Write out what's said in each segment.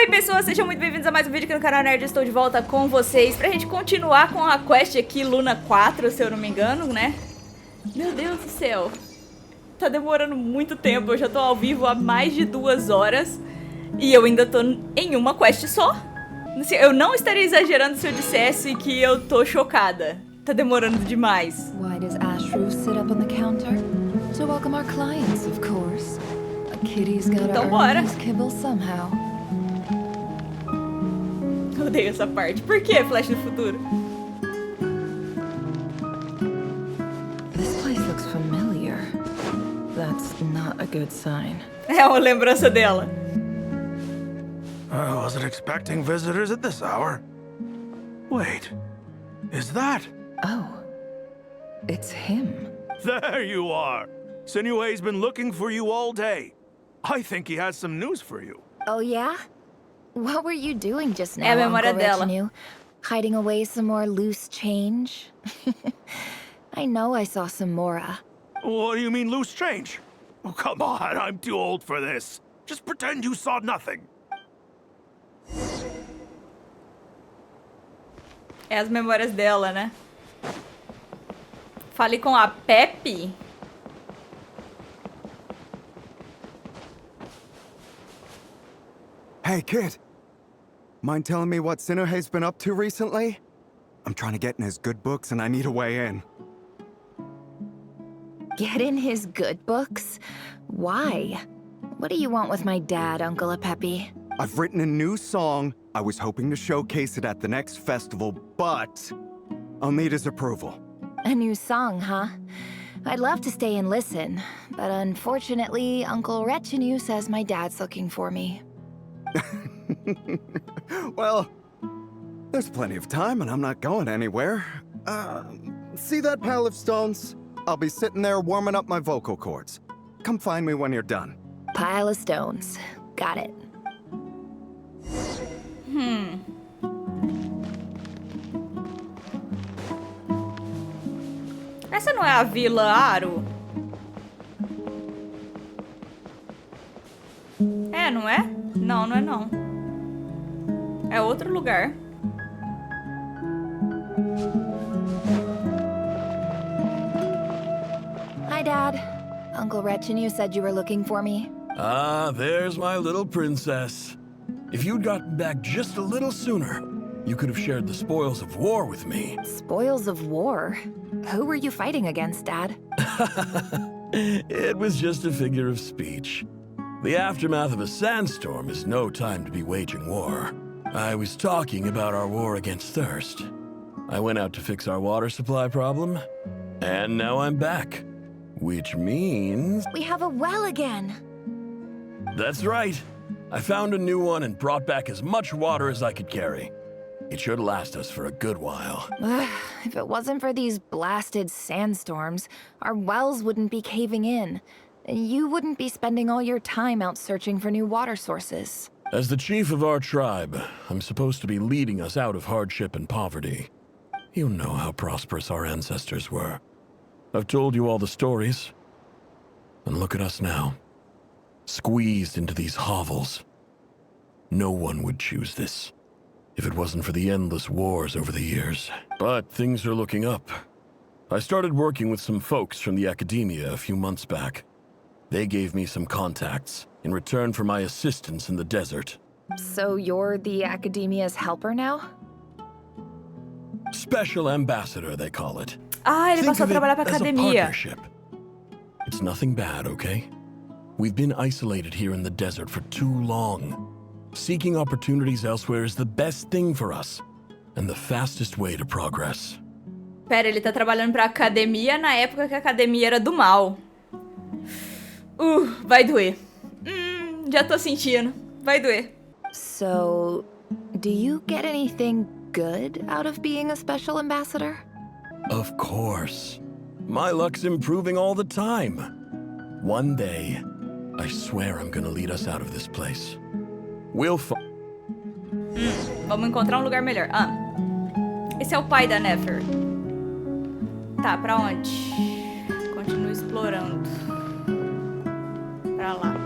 Oi pessoas, sejam muito bem-vindos a mais um vídeo aqui no canal Nerd. Estou de volta com vocês pra gente continuar com a quest aqui, Luna 4, se eu não me engano, né? Meu Deus do céu, tá demorando muito tempo, eu já tô ao vivo há mais de 2 horas e eu ainda tô em uma quest só. Eu não estaria exagerando se eu dissesse que eu tô chocada. Tá demorando demais. Why does Ashru sit up on the counter? To welcome our clients, of course. A kitty's gotta Então earn bora. his kibble somehow. Eu odeio essa parte. Por que Flash do futuro? This place looks familiar. That's not a good sign. É uma lembrança dela. I wasn't expecting visitors at this hour. Wait, is that? Oh, it's him. There you are. Sinue's been looking for you all day. I think he has some news for you. Oh yeah? What were you doing just now, É a memória Uncle dela. Retinue? Hiding away some more loose change? I know I saw some Mora. What do you mean loose change? Oh, come on, I'm too old for this. Just pretend you saw nothing. É as memórias dela, né? Fale com a Pepe. Hey, kid. Mind telling me what Sinuhe's been up to recently? I'm trying to get in his good books and I need a way in. Get in his good books? Why? What do you want with my dad, Uncle Apepe? I've written a new song. I was hoping to showcase it at the next festival, but I'll need his approval. A new song, huh? I'd love to stay and listen, but unfortunately, Uncle Retinue says my dad's looking for me. Well, there's plenty of time and I'm not going anywhere. See that pile of stones? I'll be sitting there warming up my vocal cords. Come find me when you're done. Pile of stones. Got it. Essa não é a Vila Aro? É, não é? Não, não é não. É outro lugar. Hi, Dad. Uncle Retinue said you were looking for me. Ah, there's my little princess. If you'd gotten back just a little sooner, you could have shared the spoils of war with me. Spoils of war? Who were you fighting against, Dad? It was just a figure of speech. The aftermath of a sandstorm is no time to be waging war. I was talking about our war against thirst. I went out to fix our water supply problem, and now I'm back. Which means... We have a well again. That's right. I found a new one and brought back as much water as I could carry. It should last us for a good while. If it wasn't for these blasted sandstorms, our wells wouldn't be caving in. You wouldn't be spending all your time out searching for new water sources. As the chief of our tribe, I'm supposed to be leading us out of hardship and poverty. You know how prosperous our ancestors were. I've told you all the stories. And look at us now. Squeezed into these hovels. No one would choose this if it wasn't for the endless wars over the years. But things are looking up. I started working with some folks from the academia a few months back. They gave me some contacts in return for my assistance in the desert. So you're the academia's helper now? Special ambassador, they call it. Ah, ele Think passou a of it trabalhar pra as a academia. partnership. It's nothing bad, okay? We've been isolated here in the desert for too long. Seeking opportunities elsewhere is the best thing for us, and the fastest way to progress. Pera, ele tá trabalhando pra academia na época que a academia era do mal. Vai doer. Já tô sentindo. Vai doer. So, do you get anything good out of being a special ambassador? Of course. My luck's improving all the time. One day, I swear I'm gonna lead us out of this place. We'll Vamos encontrar um lugar melhor. Esse é o pai da Nefer. Tá, pra onde? Continua explorando. Pra lá.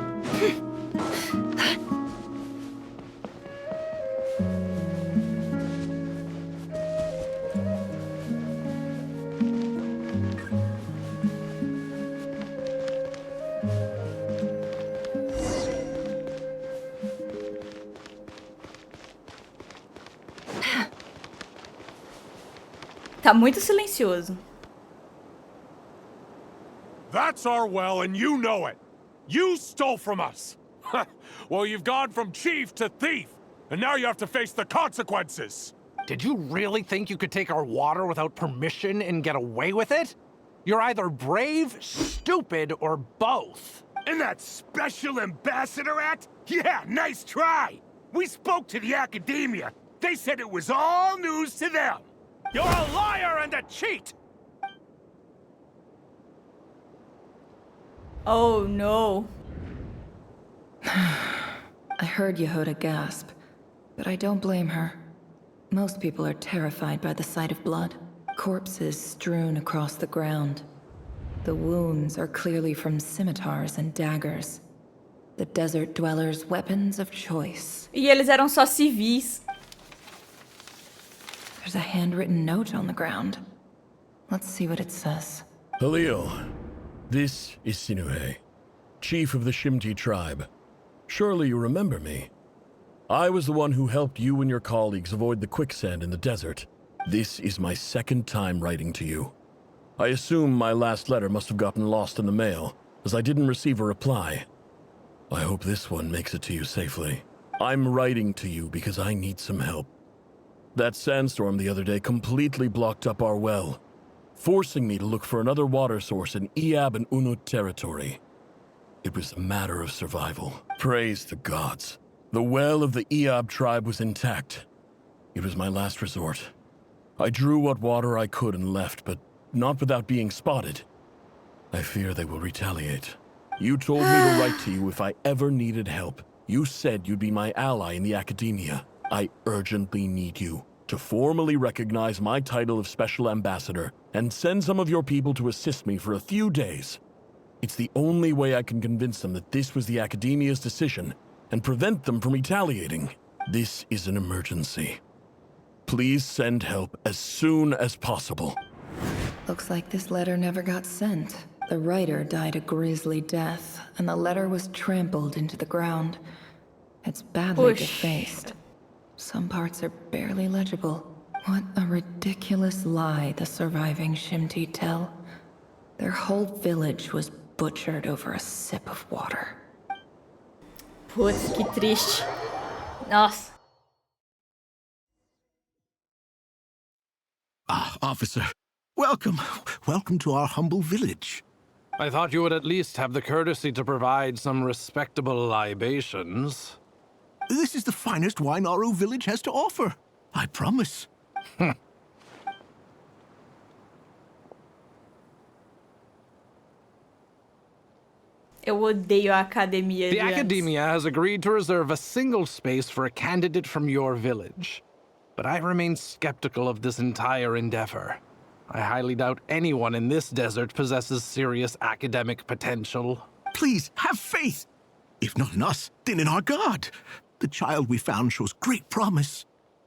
Tá muito silencioso. That's our well, and you know it. You stole from us. Well, you've gone from chief to thief, and now you have to face the consequences. Did you really think you could take our water without permission and get away with it? You're either brave, stupid, or both. And that special ambassador act? Yeah, nice try. We spoke to the academia. They said it was all news to them. You're a liar and a cheat! Oh no. I heard Yehuda gasp, but I don't blame her. Most people are terrified by the sight of blood. Corpses strewn across the ground. The wounds are clearly from scimitars and daggers. The desert dwellers' weapons of choice. E eles eram só civis. There's a handwritten note on the ground. Let's see what it says. Halil, this is Sinuhe, chief of the Shimti tribe. Surely you remember me. I was the one who helped you and your colleagues avoid the quicksand in the desert. This is my second time writing to you. I assume my last letter must have gotten lost in the mail, as I didn't receive a reply. I hope this one makes it to you safely. I'm writing to you because I need some help. That sandstorm the other day completely blocked up our well, forcing me to look for another water source in Iab and Unut territory. It was a matter of survival. Praise the gods. The well of the Iab tribe was intact. It was my last resort. I drew what water I could and left, but not without being spotted. I fear they will retaliate. You told me to write to you if I ever needed help. You said you'd be my ally in the academia. I urgently need you to formally recognize my title of Special Ambassador and send some of your people to assist me for a few days. It's the only way I can convince them that this was the academia's decision and prevent them from retaliating. This is an emergency. Please send help as soon as possible. Looks like this letter never got sent. The writer died a grisly death, and the letter was trampled into the ground. It's badly defaced. Some parts are barely legible. What a ridiculous lie the surviving Shimti tell. Their whole village was butchered over a sip of water. Putz, que triste. Nossa. Ah, officer. Welcome. Welcome to our humble village. I thought you would at least have the courtesy to provide some respectable libations. This is the finest wine our village has to offer. I promise. Eu odeio a academia The de antes. academia has agreed to reserve a single space for a candidate from your village. But I remain skeptical of this entire endeavor. I highly doubt anyone in this desert possesses serious academic potential. Please, have faith. If not in us, then in our God. The child we found shows great promise.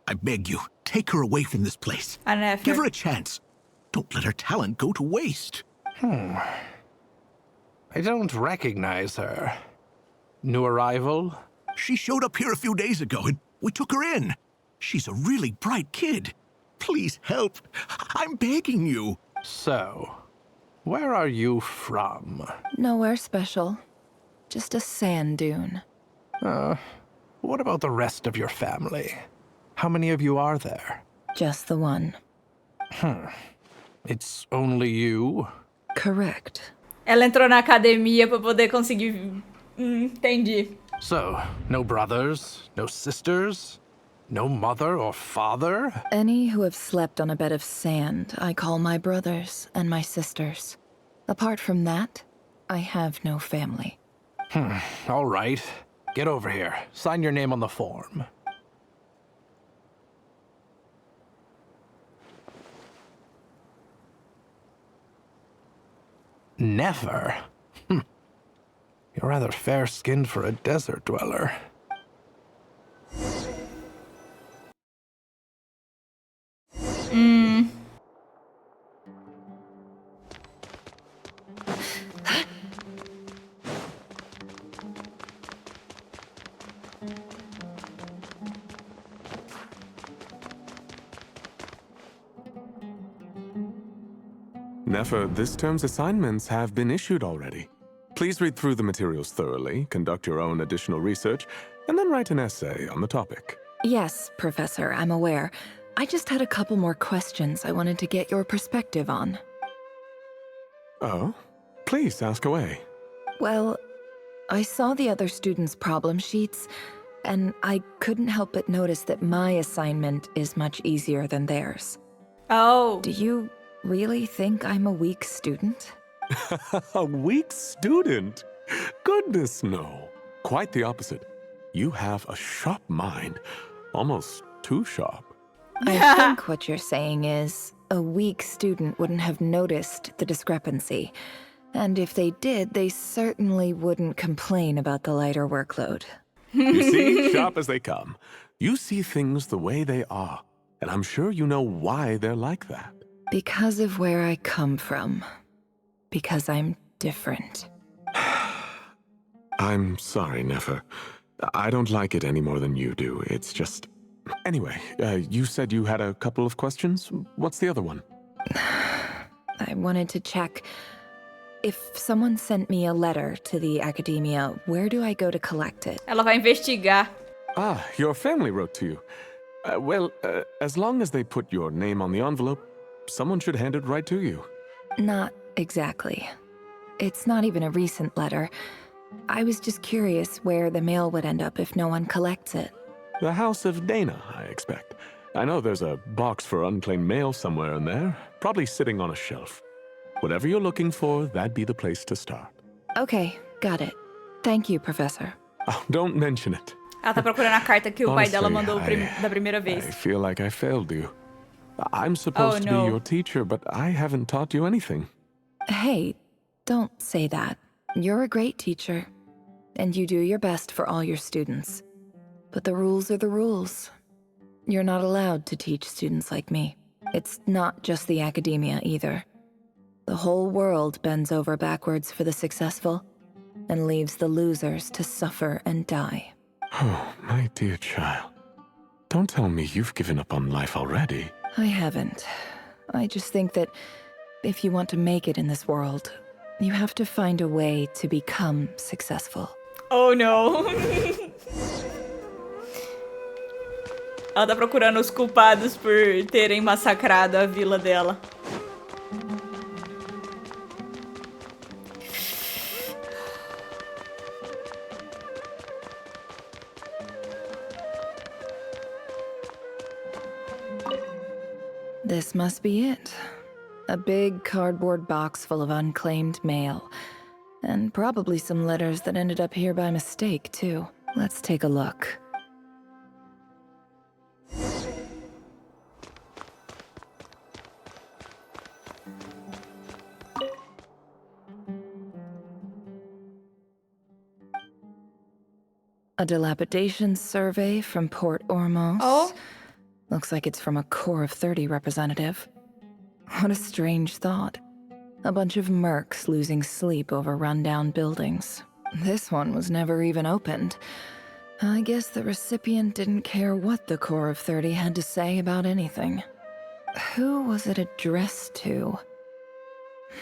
I beg you, take her away from this place. A Nefer. Give her a chance. Don't let her talent go to waste. I don't recognize her. New arrival? She showed up here a few days ago, and we took her in. She's a really bright kid. Please help. I'm begging you. So, where are you from? Nowhere special. Just a sand dune. What about the rest of your family? How many of you are there? Just the one. It's only you? Correct. Ela entrou na academia pra poder conseguir... entendi. So, no brothers, no sisters, no mother or father? Any who have slept on a bed of sand, I call my brothers and my sisters. Apart from that, I have no family. All right. Get over here. Sign your name on the form. Never? You're rather fair-skinned for a desert dweller. Nefer, this term's assignments have been issued already. Please read through the materials thoroughly, conduct your own additional research, and then write an essay on the topic. Yes, Professor, I'm aware. I just had a couple more questions I wanted to get your perspective on. Oh? Please, ask away. Well, I saw the other students' problem sheets, and I couldn't help but notice that my assignment is much easier than theirs. Oh. Do you really think I'm a weak student? A weak student? Goodness, no. Quite the opposite. You have a sharp mind. Almost too sharp. I think what you're saying is, a weak student wouldn't have noticed the discrepancy. And if they did, they certainly wouldn't complain about the lighter workload. You see, sharp as they come. You see things the way they are. And I'm sure you know why they're like that. Because of where I come from. Because I'm different. I'm sorry, Nefer. I don't like it any more than you do. It's just... Anyway, you said you had a couple of questions? What's the other one? I wanted to check... If someone sent me a letter to the academia, where do I go to collect it? Ela vai investigar. Ah, your family wrote to you. Well, as long as they put your name on the envelope, someone should hand it right to you. Not exactly. It's not even a recent letter. I was just curious where the mail would end up if no one collects it. The house of Dana, I expect. I know there's a box for unclaimed mail somewhere in there, probably sitting on a shelf. Whatever you're looking for, that'd be the place to start. Okay, got it. Thank you, Professor. Oh, don't mention it. Ela tá procurando a carta que o pai dela mandou da primeira I vez. feel like I failed you. I'm supposed to be your teacher, but I haven't taught you anything. Hey, don't say that. You're a great teacher, and you do your best for all your students. But the rules are the rules. You're not allowed to teach students like me. It's not just the academia either. The whole world bends over backwards for the successful and leaves the losers to suffer and die. Oh, my dear child. Don't tell me you've given up on life already. I haven't. I just think that if you want to make it in this world, you have to find a way to become successful. Oh, no. Ela tá procurando os culpados por terem massacrado a vila dela. This must be it. A big cardboard box full of unclaimed mail. And probably some letters that ended up here by mistake, too. Let's take a look. A dilapidation survey from Port Ormos. Oh. Looks like it's from a Corps of 30 representative. What a strange thought. A bunch of mercs losing sleep over rundown buildings. This one was never even opened. I guess the recipient didn't care what the Corps of 30 had to say about anything. Who was it addressed to?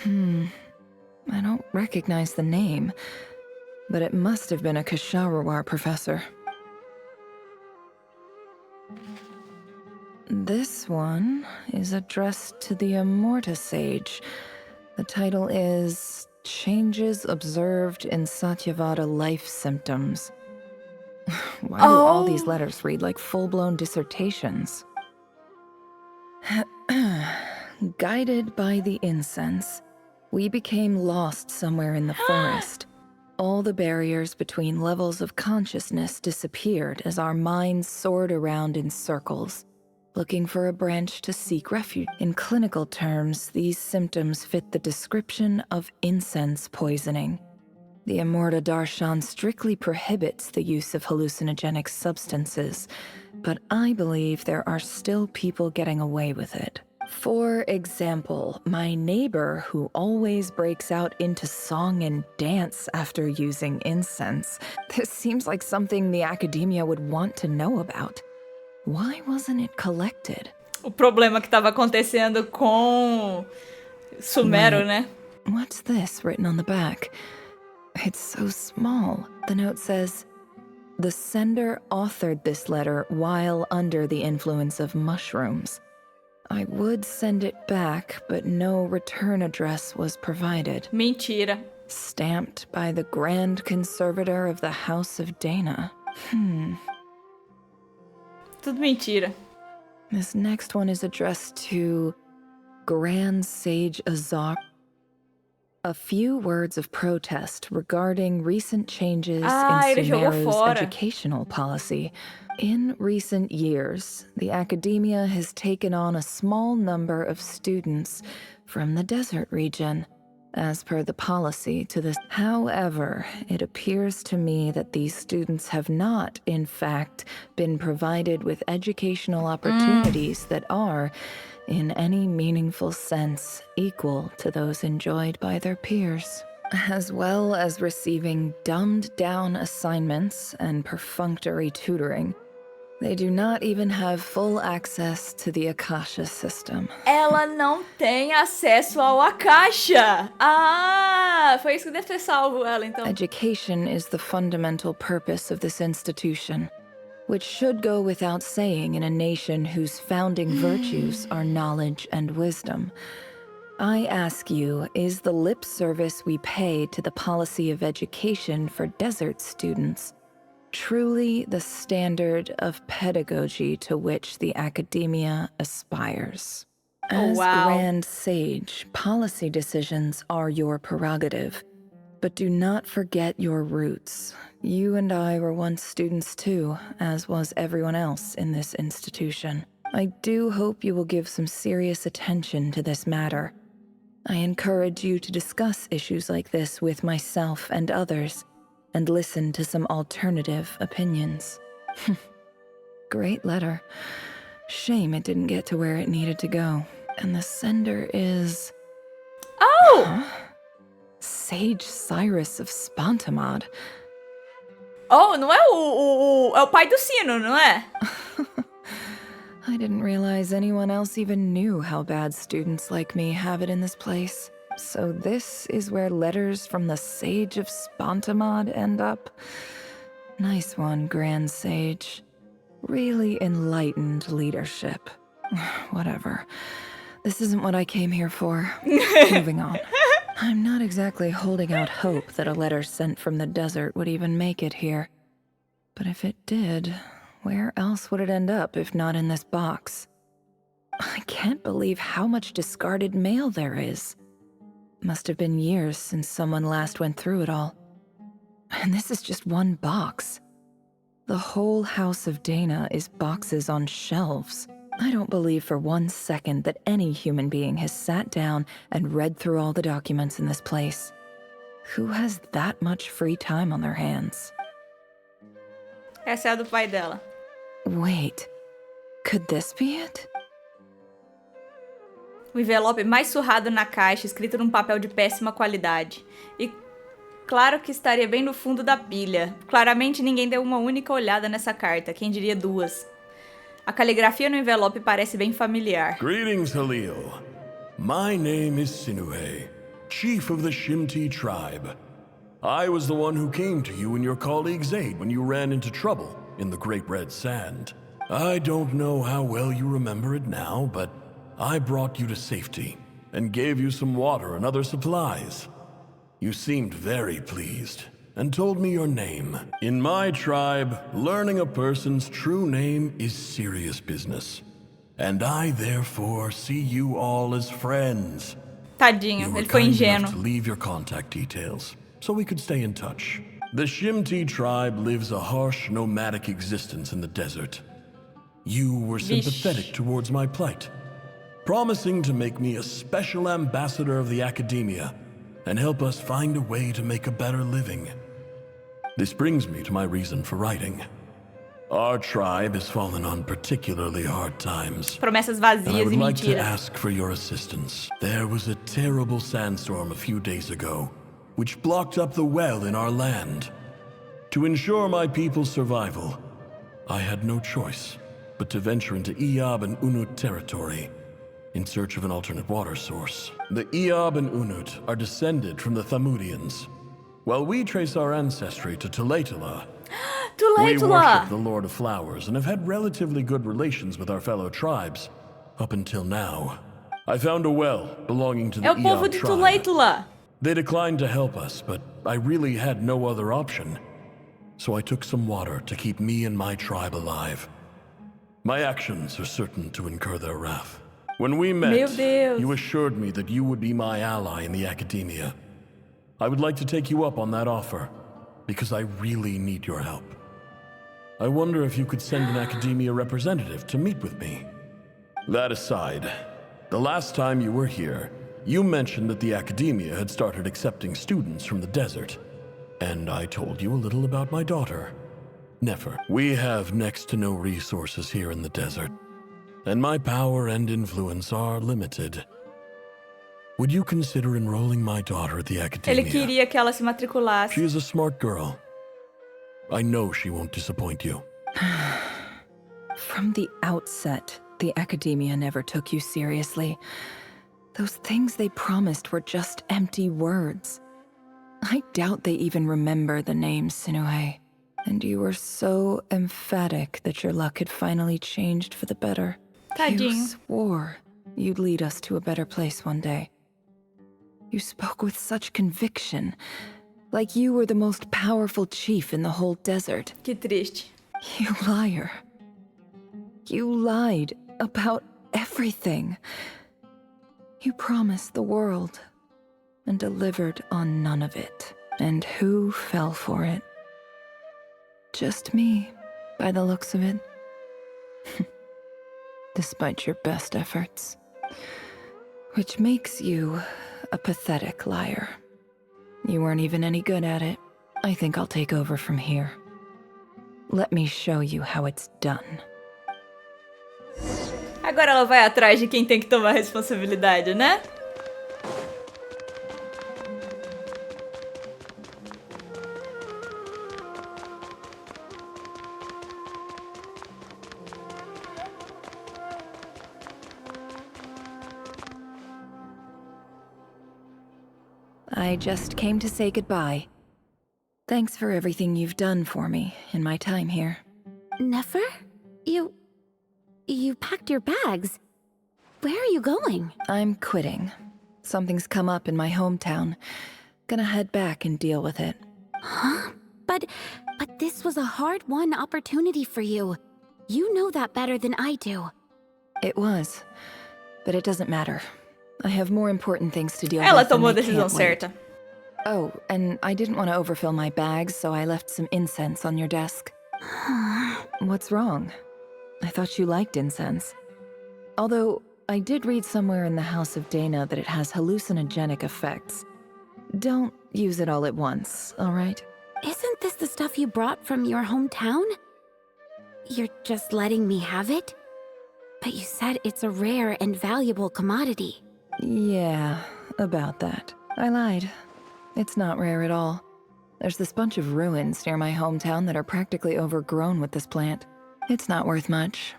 I don't recognize the name, but it must have been a Kasharawar professor. This one is addressed to the Immorta Sage. The title is Changes Observed in Satyavada Life Symptoms. Why do all these letters read like full-blown dissertations? Guided by the incense, we became lost somewhere in the forest. All the barriers between levels of consciousness disappeared as our minds soared around in circles, looking for a branch to seek refuge. In clinical terms, these symptoms fit the description of incense poisoning. The Immorta Darshan strictly prohibits the use of hallucinogenic substances, but I believe there are still people getting away with it. For example, my neighbor who always breaks out into song and dance after using incense. This seems like something the academia would want to know about. Why wasn't it collected? O problema que estava acontecendo com Sumero, né? What's this written on the back? It's so small. The note says, "The sender authored this letter while under the influence of mushrooms. I would send it back, but no return address was provided. Mentira. Stamped by the Grand Conservator of the House of Dana." Tudo mentira. This next one is addressed to Grand Sage Azar. A few words of protest regarding recent changes in ele jogou Sumeru's fora. educational policy. In recent years, the academia has taken on a small number of students from the desert region, as per the policy to this. However, it appears to me that these students have not, in fact, been provided with educational opportunities that are, in any meaningful sense, equal to those enjoyed by their peers, as well as receiving dumbed-down assignments and perfunctory tutoring. They do not even have full access to the Akasha system. Ela não tem acesso ao Akasha. Ah, foi isso que deve ter salvo ela, então. Education is the fundamental purpose of this institution, which should go without saying in a nation whose founding virtues are knowledge and wisdom. I ask you, is the lip service we pay to the policy of education for desert students truly the standard of pedagogy to which the academia aspires? As Grand Sage, policy decisions are your prerogative, but do not forget your roots. You and I were once students too, as was everyone else in this institution. I do hope you will give some serious attention to this matter. I encourage you to discuss issues like this with myself and others, and listen to some alternative opinions. Great letter. Shame it didn't get to where it needed to go. And the sender is... Oh! Huh? Sage Cyrus of Spontamod. Oh, não é é o pai do sino, não é? I didn't realize anyone else even knew how bad students like me have it in this place. So this is where letters from the Sage of Spontamod end up? Nice one, Grand Sage. Really enlightened leadership. Whatever. This isn't what I came here for. Moving on. I'm not exactly holding out hope that a letter sent from the desert would even make it here. But if it did, where else would it end up if not in this box? I can't believe how much discarded mail there is. Must have been years since someone last went through it all. And this is just one box. The whole House of Dana is boxes on shelves. I don't believe for 1 second that any human being has sat down and read through all the documents in this place. Who has that much free time on their hands? Essa é a do pai dela. Wait, could this be it? O envelope mais surrado na caixa, escrito num papel de péssima qualidade. E claro que estaria bem no fundo da pilha. Claramente ninguém deu uma única olhada nessa carta, quem diria 2. A caligrafia no envelope parece bem familiar. Greetings, Halil. My name is Sinue, chief of the Shimti tribe. I was the one who came to you and your colleagues' aid when you ran into trouble in the Great Red Sand. I don't know how well you remember it now, but I brought you to safety and gave you some water and other supplies. You seemed very pleased and told me your name. In my tribe, learning a person's true name is serious business. And I therefore see you all as friends. Tadinho, You were ele foi kind enough ingênuo. to leave your contact details so we could stay in touch. The Shimti tribe lives a harsh nomadic existence in the desert. You were sympathetic towards my plight, promising to make me a special ambassador of the academia and help us find a way to make a better living. This brings me to my reason for writing. Our tribe has fallen on particularly hard times, Promessas and I vazias would e like to mentiras. ask for your assistance. There was a terrible sandstorm a few days ago, which blocked up the well in our land. To ensure my people's survival, I had no choice but to venture into Iyab and Unut territory. in search of an alternate water source. The Eob and Unut are descended from the Thamudians, while we trace our ancestry to Tulatula. We worship the Lord of Flowers and have had relatively good relations with our fellow tribes up until now. I found a well belonging to the É o povo Eob de tribe. Tulatula. They declined to help us, but I really had no other option. So I took some water to keep me and my tribe alive. My actions are certain to incur their wrath. When we met, Meu Deus. you assured me that you would be my ally in the academia. I would like to take you up on that offer, because I really need your help. I wonder if you could send an academia representative to meet with me. That aside, the last time you were here, you mentioned that the academia had started accepting students from the desert, and I told you a little about my daughter, Nefer. We have next to no resources here in the desert, and my power and influence are limited. Would you consider enrolling my daughter at the academia? Ele queria que ela se matriculasse. She is a smart girl. I know she won't disappoint you. From the outset, the academia never took you seriously. Those things they promised were just empty words. I doubt they even remember the name Sinuhe. And you were so emphatic that your luck had finally changed for the better. Tadinho. You swore you'd lead us to a better place one day. You spoke with such conviction, like you were the most powerful chief in the whole desert. Que triste. You liar. You lied about everything. You promised the world and delivered on none of it. And who fell for it? Just me, by the looks of it. Despite your best efforts. Which makes you a pathetic liar. You weren't even any good at it. I think I'll take over from here. Let me show you how it's done. Agora ela vai atrás de quem tem que tomar responsabilidade, né? I just came to say goodbye. Thanks for everything you've done for me in my time here. Nefer? You packed your bags. Where are you going? I'm quitting. Something's come up in my hometown. Gonna head back and deal with it. Huh? But this was a hard-won opportunity for you. You know that better than I do. It was. But it doesn't matter. I have more important things to deal Ela with. tomou a and they decisão can't wait. certa. Oh, and I didn't want to overfill my bags, so I left some incense on your desk. What's wrong? I thought you liked incense. Although, I did read somewhere in the House of Dana that it has hallucinogenic effects. Don't use it all at once, alright? Isn't this the stuff you brought from your hometown? You're just letting me have it? But you said it's a rare and valuable commodity. Yeah, about that. I lied. It's not rare at all. There's this bunch of ruins near my hometown that are practically overgrown with this plant. It's not worth much.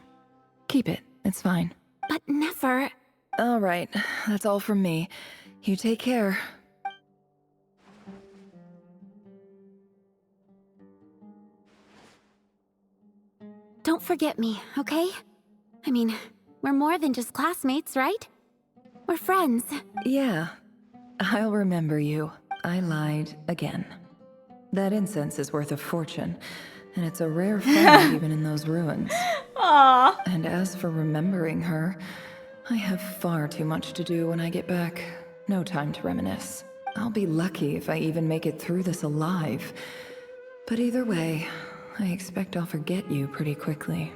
Keep it, it's fine. But Nefer... All right, that's all from me. You take care. Don't forget me, okay? I mean, we're more than just classmates, right? We're friends. Yeah, I'll remember you. I lied again. That incense is worth a fortune, and it's a rare find even in those ruins. Aww. And as for remembering her, I have far too much to do when I get back. No time to reminisce. I'll be lucky if I even make it through this alive. But either way, I expect I'll forget you pretty quickly.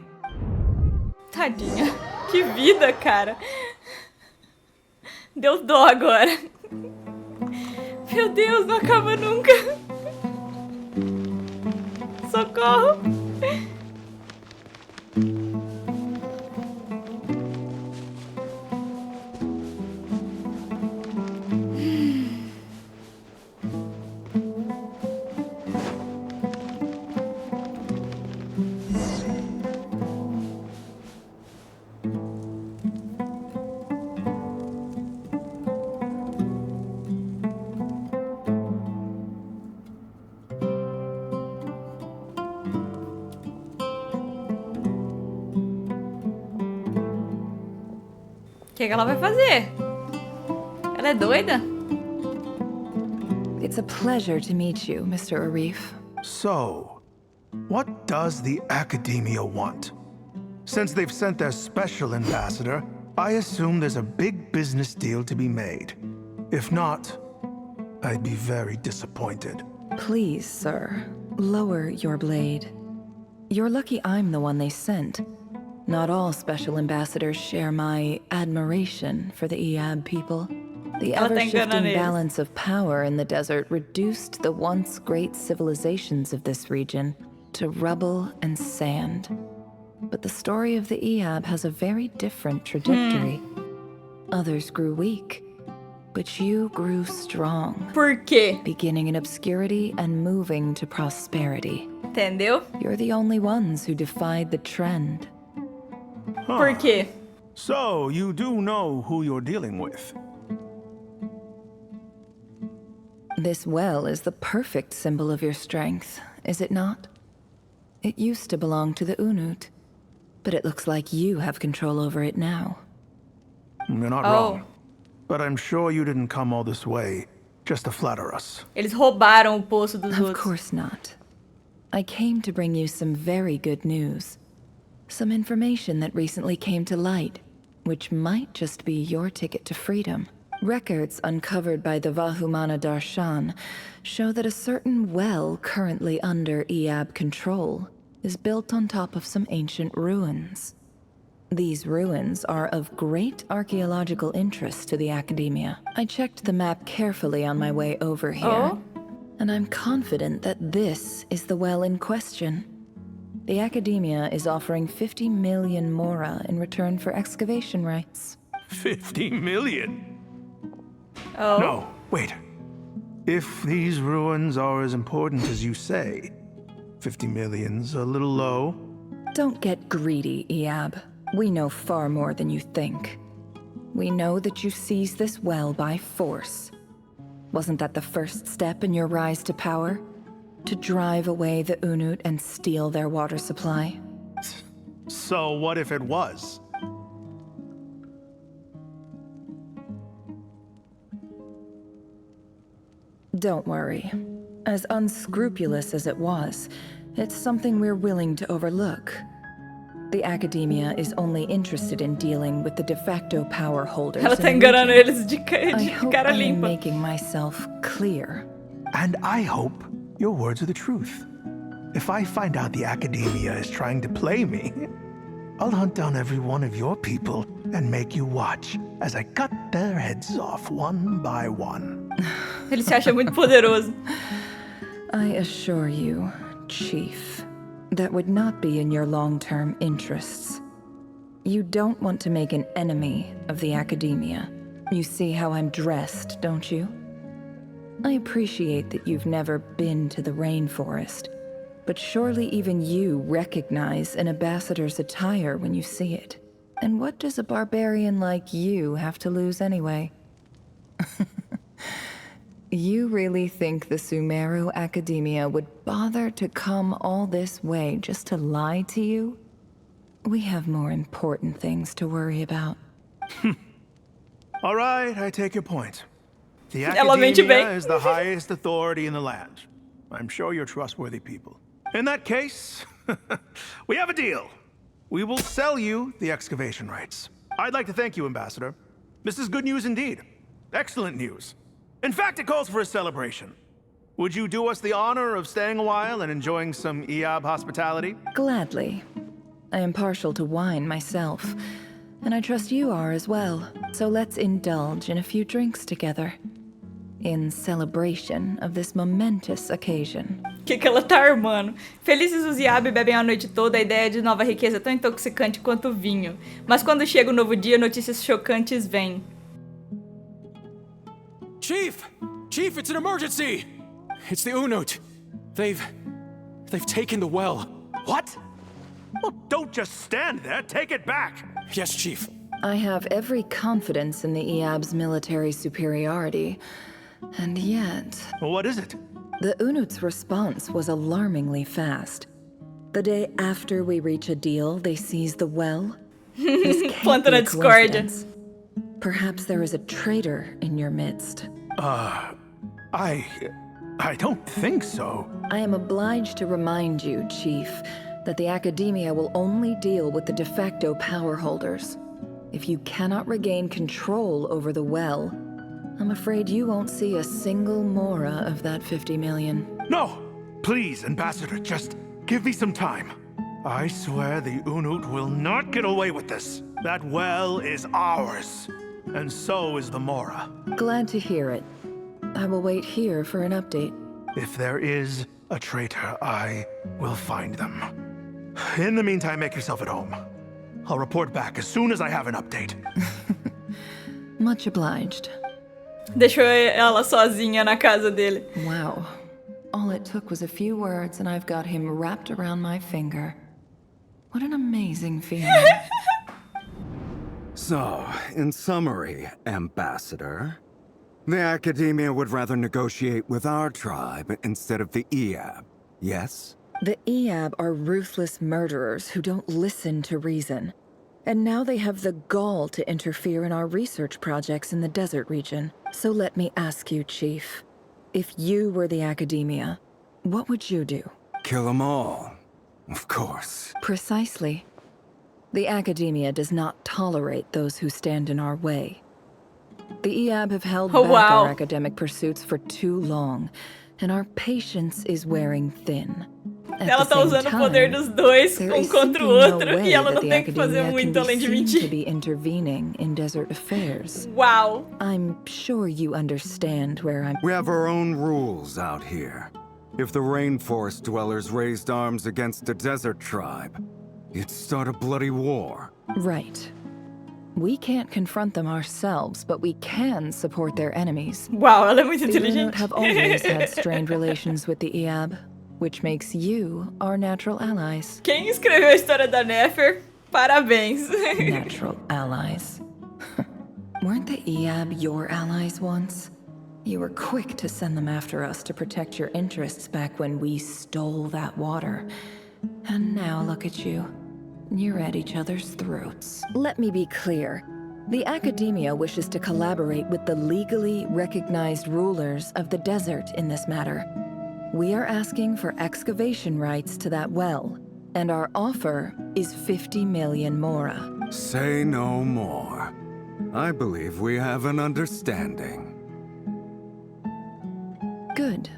Tadinha. Que vida, cara. Deu dó agora. Meu Deus, não acaba nunca. Socorro. que ela vai fazer? Ela é doida? It's a pleasure to meet you, Mr. Arif. So, what does the Academia want? Since they've sent their special ambassador, I assume there's a big business deal to be made. If not, I'd be very disappointed. Please, sir, lower your blade. You're lucky I'm the one they sent. Not all special ambassadors share my admiration for the Eab people. The ever-shifting balance of power in the desert reduced the once great civilizations of this region to rubble and sand. But the story of the Eab has a very different trajectory. Others grew weak, but you grew strong. Por quê? Beginning in obscurity and moving to prosperity. Entendeu? You're the only ones who defied the trend. Por quê? So, you do know who you're dealing with. This well is the perfect symbol of your strength, is it not? It used to belong to the Unut, but it looks like you have control over it now. You're not wrong. But I'm sure you didn't come all this way just to flatter us. Eles roubaram o poço dos outros. Of course not. I came to bring you some very good news. Some information that recently came to light, which might just be your ticket to freedom. Records uncovered by the Vahumana Darshan show that a certain well currently under Eab control is built on top of some ancient ruins. These ruins are of great archaeological interest to the Academia. I checked the map carefully on my way over here, and I'm confident that this is the well in question. The Academia is offering 50 million mora in return for excavation rights. 50 million? No, wait. If these ruins are as important as you say, 50 million's a little low. Don't get greedy, Eab. We know far more than you think. We know that you seized this well by force. Wasn't that the first step in your rise to power? To drive away the Unut and steal their water supply? So what if it was? Don't worry. As unscrupulous as it was, it's something we're willing to overlook. The Academia is only interested in dealing with the de facto power holders. Ela tá enganando eles de I hope cara I am limpa. making myself clear. And I hope your words are the truth. If I find out the Academia is trying to play me, I'll hunt down every one of your people and make you watch as I cut their heads off one by one. Ele se acha muito poderoso. I assure you, Chief, that would not be in your long-term interests. You don't want to make an enemy of the Academia. You see how I'm dressed, don't you? I appreciate that you've never been to the rainforest, but surely even you recognize an ambassador's attire when you see it. And what does a barbarian like you have to lose anyway? You really think the Sumeru Academia would bother to come all this way just to lie to you? We have more important things to worry about. All right, I take your point. The Ela mente bem. Academia is the highest authority in the land. I'm sure you're trustworthy people. In that case, we have a deal. We will sell you the excavation rights. I'd like to thank you, Ambassador. This is good news indeed. Excellent news. In fact, it calls for a celebration. Would you do us the honor of staying a while and enjoying some Eab hospitality? Gladly. I am partial to wine myself, and I trust you are as well. So let's indulge in a few drinks together, in celebration of this momentous occasion. Que ela tá armando? Felizes os Eab bebem a noite toda, a ideia de nova riqueza é tão intoxicante quanto o vinho. Mas quando chega o novo dia, notícias chocantes vêm. Chief! Chief, it's an emergency! It's the Unut. They've taken the well. What? Well, don't just stand there. Take it back. Yes, Chief. I have every confidence in the Eab's military superiority, and yet... What is it? The Unut's response was alarmingly fast. The day after we reach a deal, they seize the well. This can't be a coincidence. Perhaps there is a traitor in your midst. I don't think so. I am obliged to remind you, Chief, that the Academia will only deal with the de facto power holders. If you cannot regain control over the well, I'm afraid you won't see a single mora of that 50 million. No! Please, Ambassador, just give me some time. I swear the Unut will not get away with this. That well is ours. And so is the mora. Glad to hear it. I will wait here for an update. If there is a traitor, I will find them. In the meantime, make yourself at home. I'll report back as soon as I have an update. Much obliged. Deixou ela sozinha na casa dele. Wow. All it took was a few words and I've got him wrapped around my finger. What an amazing feeling. So, in summary, Ambassador, the Academia would rather negotiate with our tribe instead of the EAB, yes? The EAB are ruthless murderers who don't listen to reason. And now they have the gall to interfere in our research projects in the desert region. So let me ask you, Chief. If you were the Academia, what would you do? Kill them all, of course. Precisely. The Academia does not tolerate those who stand in our way. The EAB have held back our academic pursuits for too long, and our patience is wearing thin. Ela tá usando o poder dos dois um contra o outro e ela não tem que fazer muito além de mentir. To be intervening in desert affairs. Wow. I'm sure you understand where I'm. We have our own rules out here. If the rainforest dwellers raised arms against a desert tribe, you'd start a bloody war. Right. We can't confront them ourselves, but we can support their enemies. Wow, ela é muito The inteligente. Unut have always had strained relations with the EAB, which makes you our natural allies. Quem escreveu a história da Nefer? Parabéns. Natural allies. Weren't the EAB your allies once? You were quick to send them after us to protect your interests back when we stole that water. And now look at you. You're at each other's throats. Let me be clear. The Academia wishes to collaborate with the legally recognized rulers of the desert in this matter. We are asking for excavation rights to that well, and our offer is 50 million mora. Say no more. I believe we have an understanding. Good.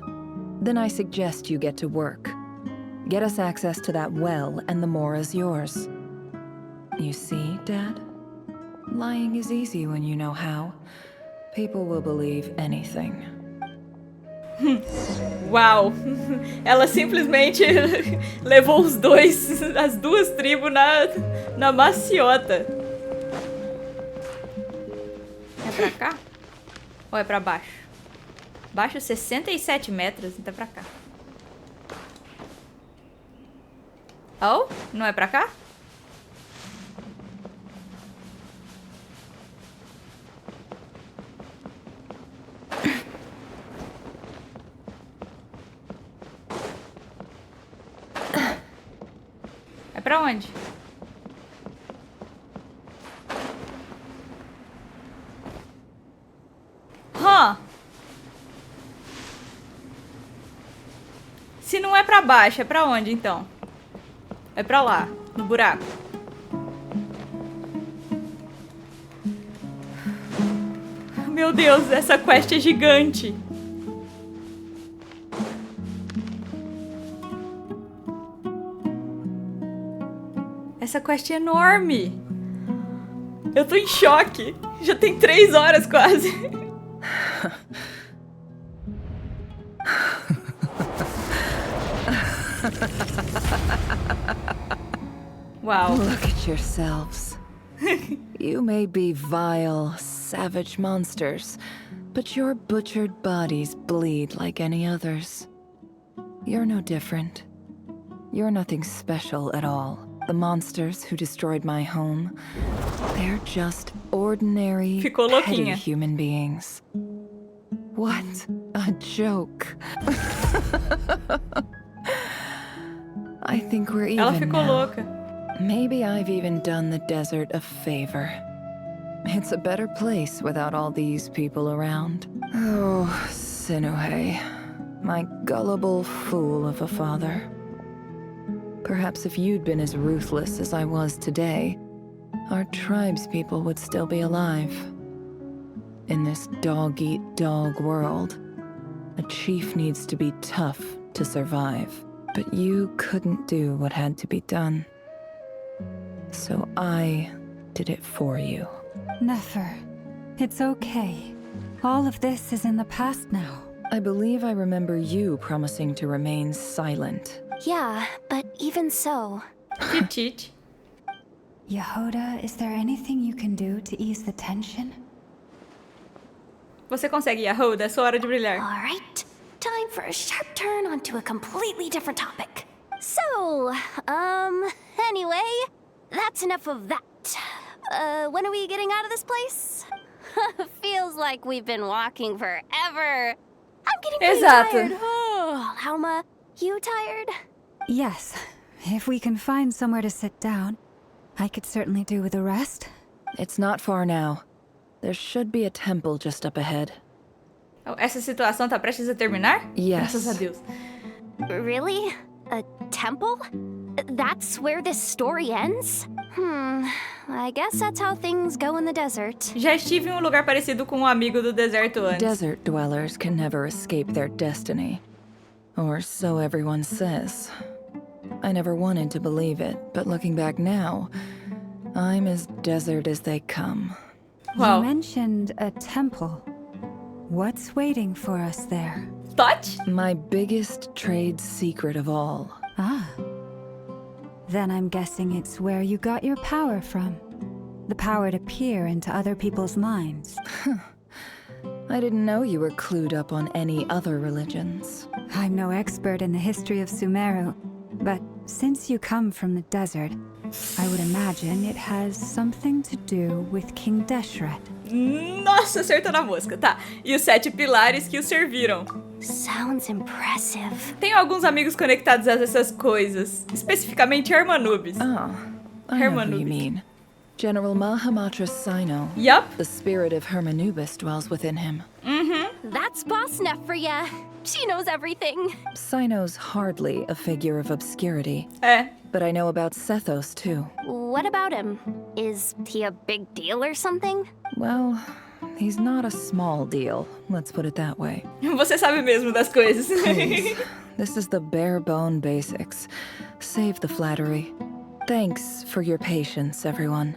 Then I suggest you get to work. Get us access to that well, and the mora's yours. You see, Dad? Lying is easy when you know how. People will believe anything. Uau! Ela simplesmente levou os dois, as duas tribos na maciota. É pra cá? Ou é pra baixo? Baixo 67 metros, então é pra cá. Oh? Não é pra cá? É pra onde? Se não é pra baixo, é pra onde então? É pra lá, no buraco. Meu Deus, essa quest é gigante. Essa quest é enorme. Eu tô em choque. Já tem 3 horas quase. Wow. Look at yourselves. You may be vile, savage monsters, but your butchered bodies bleed like any others. You're no different. You're nothing special at all. The monsters who destroyed my home, they're just ordinary, petty human beings. What a joke. I think we're even Ela ficou now. louca. Maybe I've even done the desert a favor. It's a better place without all these people around. Oh, Sinuhe, my gullible fool of a father. Perhaps if you'd been as ruthless as I was today, our tribespeople would still be alive. In this dog-eat-dog world, a chief needs to be tough to survive. But you couldn't do what had to be done. So I did it for you. Nefer, it's okay. All of this is in the past now. I believe I remember you promising to remain silent. Yeah, but even so... Cheat. Yehoda, is there anything you can do to ease the tension? Você consegue, Yehoda. É sua hora de brilhar. All right. Time for a sharp turn onto a completely different topic. So, anyway, that's enough of that. When are we getting out of this place? Feels like we've been walking forever. I'm getting pretty tired. Oh, Alma, you tired? Yes. If we can find somewhere to sit down, I could certainly do with a rest. It's not far now. There should be a temple just up ahead. Oh, essa situação tá prestes a terminar? Yes. Graças a Deus. Really? A temple? That's where this story ends? I guess that's how things go in the desert. Já estive em um lugar parecido com um amigo do deserto antes. Desert dwellers can never escape their destiny. Or so everyone says. I never wanted to believe it, but looking back now, I'm as desert as they come. Wow. You mentioned a temple. What's waiting for us there? Touch? My biggest trade secret of all. Ah. Then I'm guessing it's where you got your power from. The power to peer into other people's minds. I didn't know you were clued up on any other religions. I'm no expert in the history of Sumeru, but since you come from the desert, I would imagine it has something to do with King Deshret. Nossa, acertou na mosca. Tá. E os 7 pilares que o serviram. Sounds impressive. Tenho alguns amigos conectados a essas coisas. Especificamente Hermanubis. Oh, I know who you mean. General Mahamatra Sino. Yup. The spirit of Hermanubis dwells within him. That's Boss Neff for ya. She knows everything. Sino's hardly a figure of obscurity. But I know about Sethos, too. What about him? Is he a big deal or something? Well, he's not a small deal, let's put it that way. Você sabe mesmo das coisas. Please, this is the bare bone basics. Save the flattery. Thanks for your patience, everyone.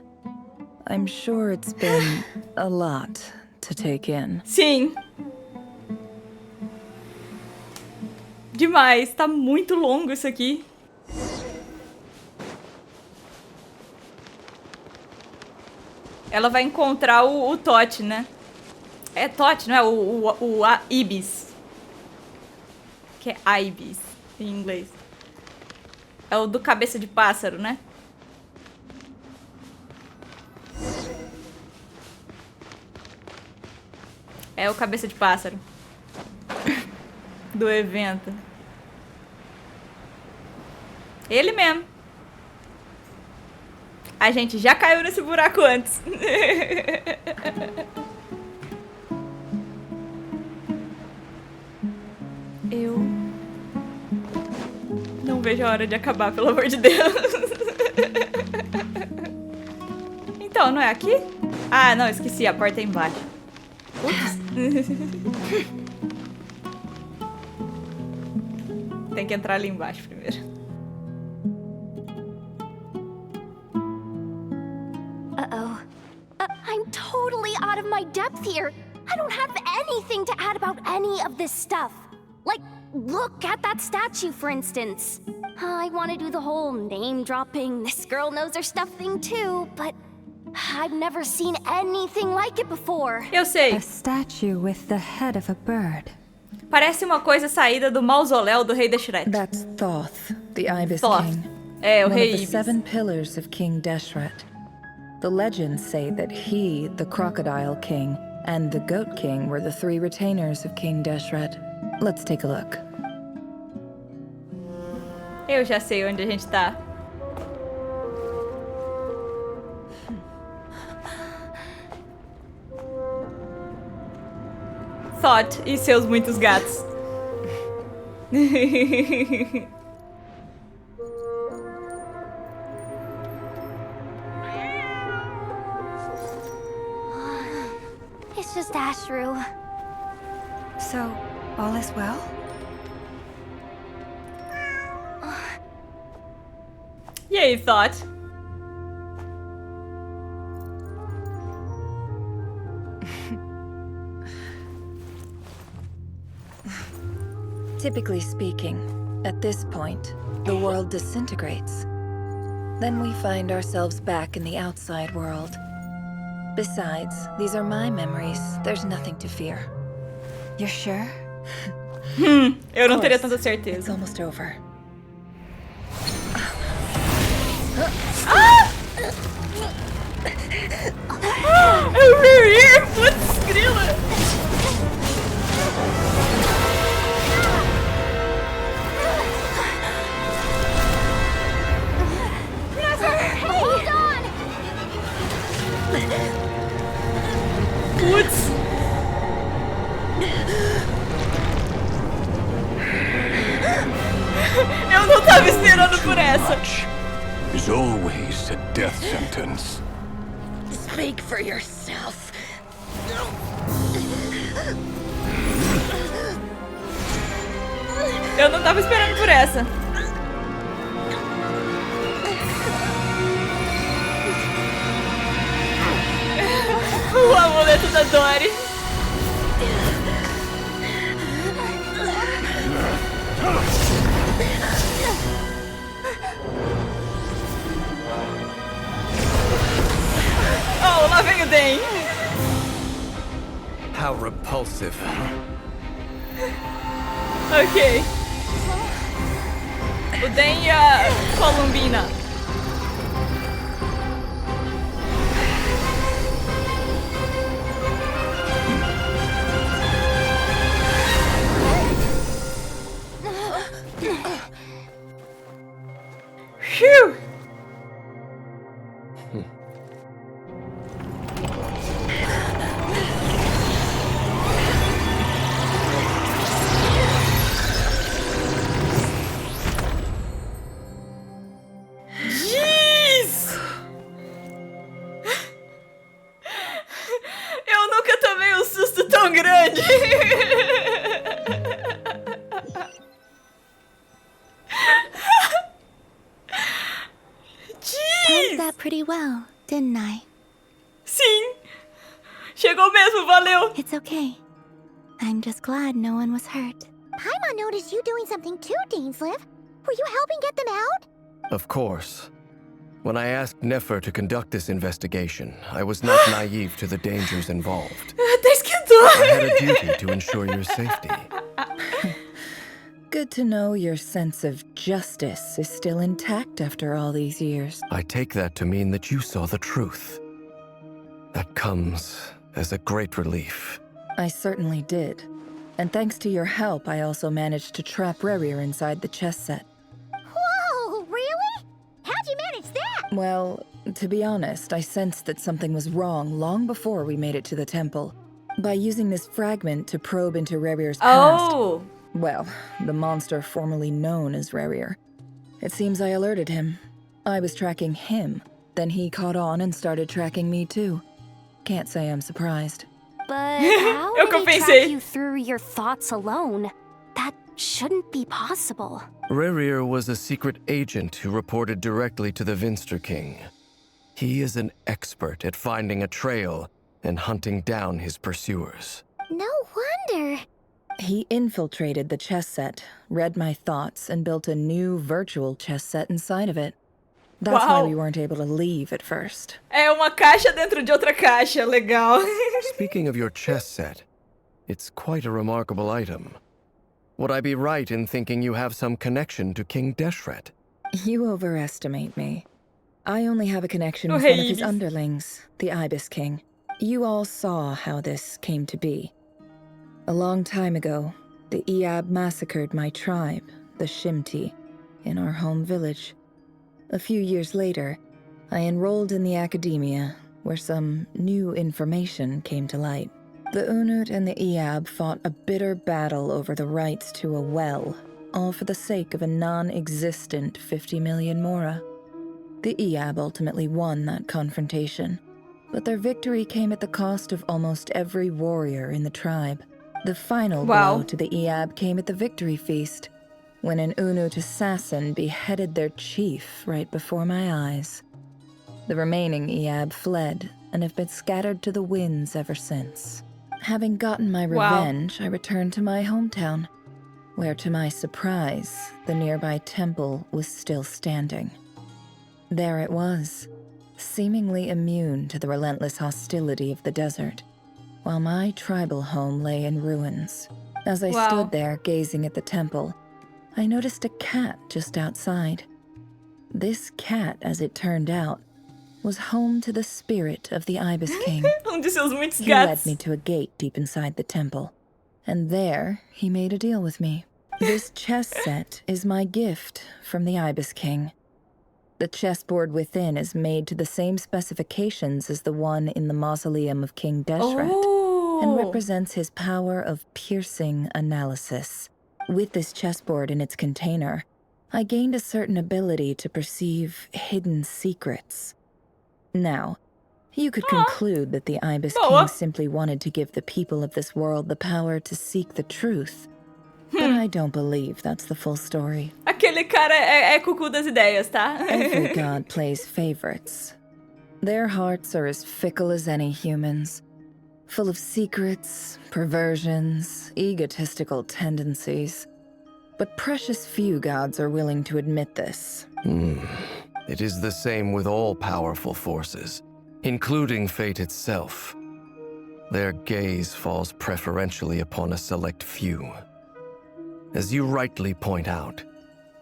I'm sure it's been a lot to take in. Sim. Demais. Tá muito longo isso aqui. Ela vai encontrar o Tot, né? É Tot, não é? O Ibis. Que é Ibis, em inglês. É o do cabeça de pássaro, né? É o cabeça de pássaro. Do evento. Ele mesmo. A gente já caiu nesse buraco antes. Eu não vejo a hora de acabar, pelo amor de Deus. Então, não é aqui? Ah, não, esqueci, a porta é embaixo. Ups. Tem que entrar ali embaixo primeiro. Uh-oh. I'm totally out of my depth here. I don't have anything to add about any of this stuff. Like, look at that statue, for instance. I want to do the whole name-dropping, this girl knows her stuff thing too, but I've never seen anything like it before. Eu sei. A statue with the head of a bird. Parece uma coisa saída do mausoléu do rei Deshret. That's Thoth, the Ibis Thoth. King. É, o One rei of the Ibis. 7 pillars of King Deshret. The legends say that he, the Crocodile King, and the Goat King were the 3 retainers of King Deshret. Let's take a look. Eu já sei onde a gente tá. Thought e seus muitos gatos. It's just Ashru. So, all is well? E aí, Thought? Typically speaking, at this point, the world disintegrates. Then we find ourselves back in the outside world. Besides, these are my memories. There's nothing to fear. You're sure? Eu não teria tanta It's certeza. almost over. Eu vi! Putz, grila! Hold on! Putz! Eu não tava esperando por essa. Is always a death sentence. Speak for yourself. Eu não tava esperando por essa. O amuleto da Dory. Oh, lá vem o Den. How repulsive. Ok. O Den e a Columbina. Phew! Jeez! Eu nunca tomei um susto tão grande. Timed that pretty well, didn't I? Sim! Chegou mesmo, valeu! It's okay. I'm just glad no one was hurt. Paimon noticed you doing something too, Dainsleif. Were you helping get them out? Of course. When I asked Nefer to conduct this investigation, I was not naive to the dangers involved. Até esquentou! I had a duty to ensure your safety. Good to know your sense of justice is still intact after all these years. I take that to mean that you saw the truth. That comes as a great relief. I certainly did. And thanks to your help, I also managed to trap Rerir inside the chess set. Whoa, really? How'd you manage that? Well, to be honest, I sensed that something was wrong long before we made it to the temple. By using this fragment to probe into Rerir's past. Oh! Well, the monster formerly known as Rerir. It seems I alerted him. I was tracking him. Then he caught on and started tracking me too. Can't say I'm surprised. But how Eu did he compensei. track you through your thoughts alone? That shouldn't be possible. Rerir was a secret agent who reported directly to the Vinster King. He is an expert at finding a trail and hunting down his pursuers. No wonder. He infiltrated the chess set, read my thoughts, and built a new virtual chess set inside of it. That's why we weren't able to leave at first. É uma caixa dentro de outra caixa, legal. Speaking of your chess set, it's quite a remarkable item. Would I be right in thinking you have some connection to King Deshret? You overestimate me. I only have a connection with one of his underlings, the Ibis King. You all saw how this came to be. A long time ago, the Iab massacred my tribe, the Shimti, in our home village. A few years later, I enrolled in the academia, where some new information came to light. The Unut and the Eab fought a bitter battle over the rights to a well, all for the sake of a non-existent 50 million mora. The Eab ultimately won that confrontation, but their victory came at the cost of almost every warrior in the tribe. The final blow to the Eab came at the victory feast, when an Unut assassin beheaded their chief right before my eyes. The remaining Eab fled and have been scattered to the winds ever since. Having gotten my revenge, I returned to my hometown, where to my surprise, the nearby temple was still standing. There it was, seemingly immune to the relentless hostility of the desert, while my tribal home lay in ruins. As I stood there gazing at the temple, I noticed a cat just outside. This cat, as it turned out, was home to the spirit of the Ibis King. He led me to a gate deep inside the temple, and there he made a deal with me. This chess set is my gift from the Ibis King. The chessboard within is made to the same specifications as the one in the mausoleum of King Deshret, and represents his power of piercing analysis. With this chessboard in its container, I gained a certain ability to perceive hidden secrets. Now, you could conclude that the Ibis King simply wanted to give the people of this world the power to seek the truth. But I don't believe that's the full story. Aquele cara é cucu das ideias, tá? Every god plays favorites. Their hearts are as fickle as any humans, full of secrets, perversions, egotistical tendencies. But precious few gods are willing to admit this. It is the same with all powerful forces, including fate itself. Their gaze falls preferentially upon a select few. As you rightly point out,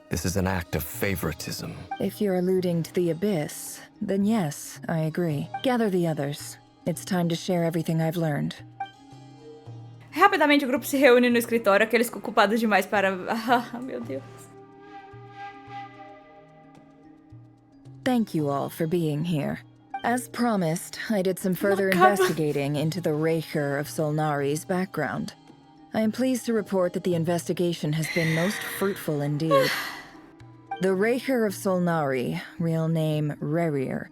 this is an act of favoritism. If you're alluding to the Abyss, then yes, I agree. Gather the others. It's time to share everything I've learned. Rapidamente o grupo se reúne no escritório, aqueles ocupados demais para... Ah, meu Deus. Thank you all for being here. As promised, I did some further investigating into the Reicher of Solnari's background. I am pleased to report that the investigation has been most fruitful indeed. The Reicher of Solnari, real name Rerir,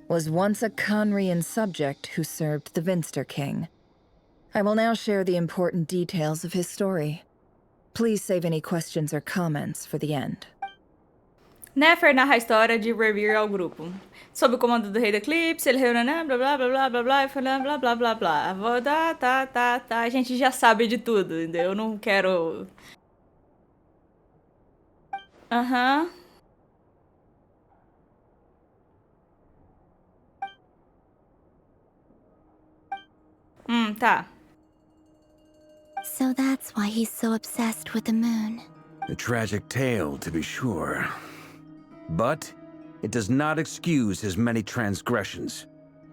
was once a Conrian subject who served the Vinster King. I will now share the important details of his story. Please save any questions or comments for the end. Nefer narra a história de Rerir ao grupo. Sob o comando do Rei do Eclipse, ele reúne, blá blá blá blá blá blá, e falando blá blá blá blá. Vou dar, tá. A gente já sabe de tudo, entendeu? Eu não quero... Tá. So that's why he's so obsessed with the moon. A tragic tale, to be sure. But it does not excuse his many transgressions.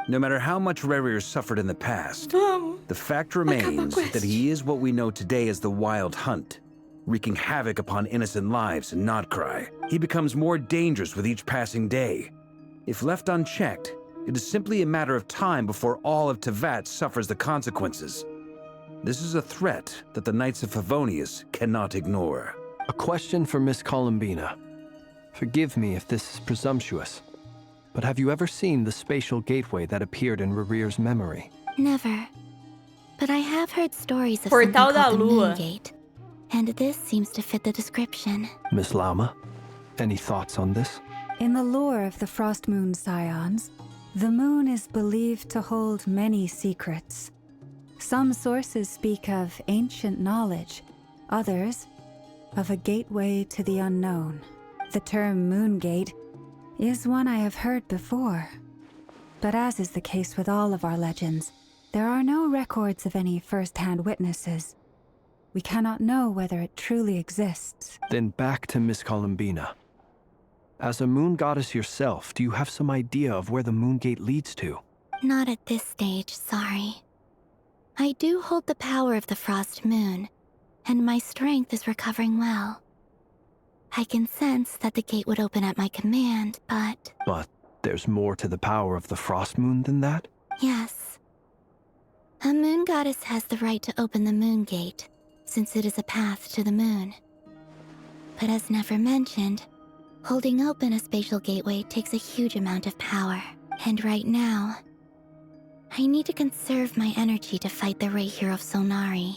No matter how much Rerir suffered in the past, the fact remains that he is what we know today as the Wild Hunt, wreaking havoc upon innocent lives in Nod-Krai. He becomes more dangerous with each passing day. If left unchecked, it is simply a matter of time before all of Teyvat suffers the consequences. This is a threat that the Knights of Favonius cannot ignore. A question for Miss Columbina. Forgive me if this is presumptuous, but have you ever seen the spatial gateway that appeared in Rerir's memory? Never. But I have heard stories of Portal something da called the Lua. Moon Gate, and this seems to fit the description. Miss Lama, any thoughts on this? In the lore of the Frost Moon Scions, the moon is believed to hold many secrets. Some sources speak of ancient knowledge, others of a gateway to the unknown. The term Moon Gate is one I have heard before. But as is the case with all of our legends, there are no records of any first-hand witnesses. We cannot know whether it truly exists. Then back to Miss Columbina. As a moon goddess yourself, do you have some idea of where the Moon Gate leads to? Not at this stage, sorry. I do hold the power of the Frost Moon, and my strength is recovering well. I can sense that the gate would open at my command, but... But there's more to the power of the Frost Moon than that? Yes. A moon goddess has the right to open the moon gate, since it is a path to the moon. But as Nefer mentioned, holding open a spatial gateway takes a huge amount of power. And right now, I need to conserve my energy to fight the Rayhir of Solnari.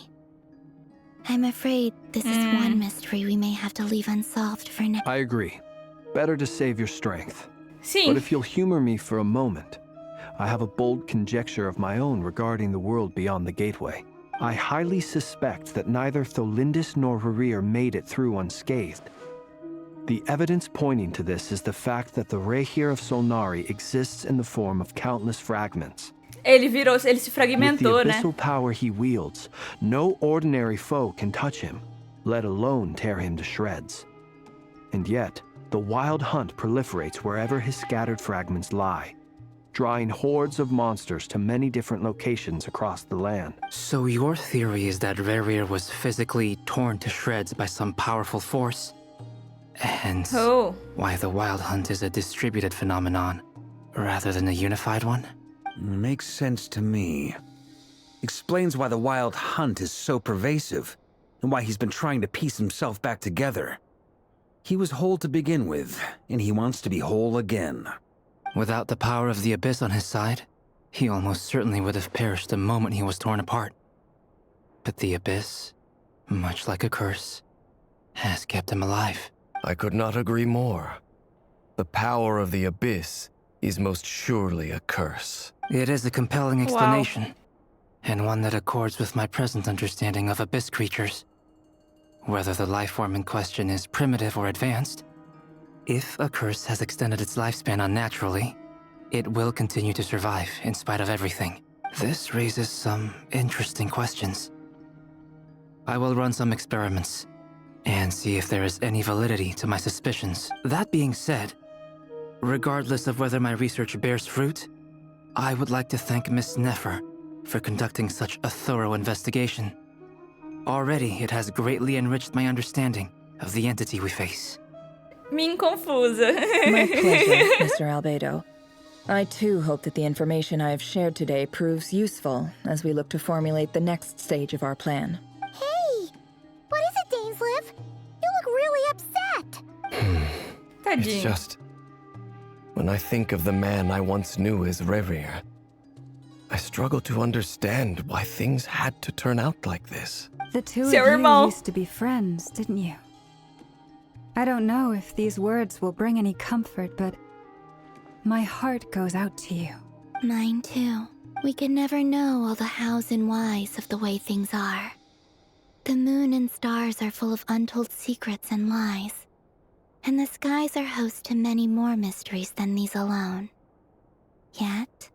I'm afraid this is one mystery we may have to leave unsolved for now. I agree. Better to save your strength. Sim. But if you'll humor me for a moment, I have a bold conjecture of my own regarding the world beyond the gateway. I highly suspect that neither Tholindis nor Rayhir made it through unscathed. The evidence pointing to this is the fact that the Rayhir of Solnari exists in the form of countless fragments. Ele se fragmentou, With the né? abyssal power he wields, no ordinary foe can touch him, let alone tear him to shreds. And yet, the wild hunt proliferates wherever his scattered fragments lie, drawing hordes of monsters to many different locations across the land. So your theory is that Rayhir was physically torn to shreds by some powerful force? Hence, why the wild hunt is a distributed phenomenon, rather than a unified one? Makes sense to me. Explains why the wild hunt is so pervasive, and why he's been trying to piece himself back together. He was whole to begin with, and he wants to be whole again. Without the power of the Abyss on his side, he almost certainly would have perished the moment he was torn apart. But the Abyss, much like a curse, has kept him alive. I could not agree more. The power of the Abyss is most surely a curse. It is a compelling explanation, and one that accords with my present understanding of Abyss creatures. Whether the life form in question is primitive or advanced, if a curse has extended its lifespan unnaturally, it will continue to survive in spite of everything. This raises some interesting questions. I will run some experiments and see if there is any validity to my suspicions. That being said, regardless of whether my research bears fruit, I would like to thank Miss Nefer for conducting such a thorough investigation. Already, it has greatly enriched my understanding of the entity we face. Me confusa. My pleasure, Mr. Albedo. I too hope that the information I have shared today proves useful as we look to formulate the next stage of our plan. Hey! What is it, Dainsleif? You look really upset! It's just... when I think of the man I once knew as Rayhir, I struggle to understand why things had to turn out like this. The two of you used to be friends, didn't you? I don't know if these words will bring any comfort, but my heart goes out to you. Mine too. We can never know all the hows and whys of the way things are. The moon and stars are full of untold secrets and lies, and the skies are host to many more mysteries than these alone. Yet,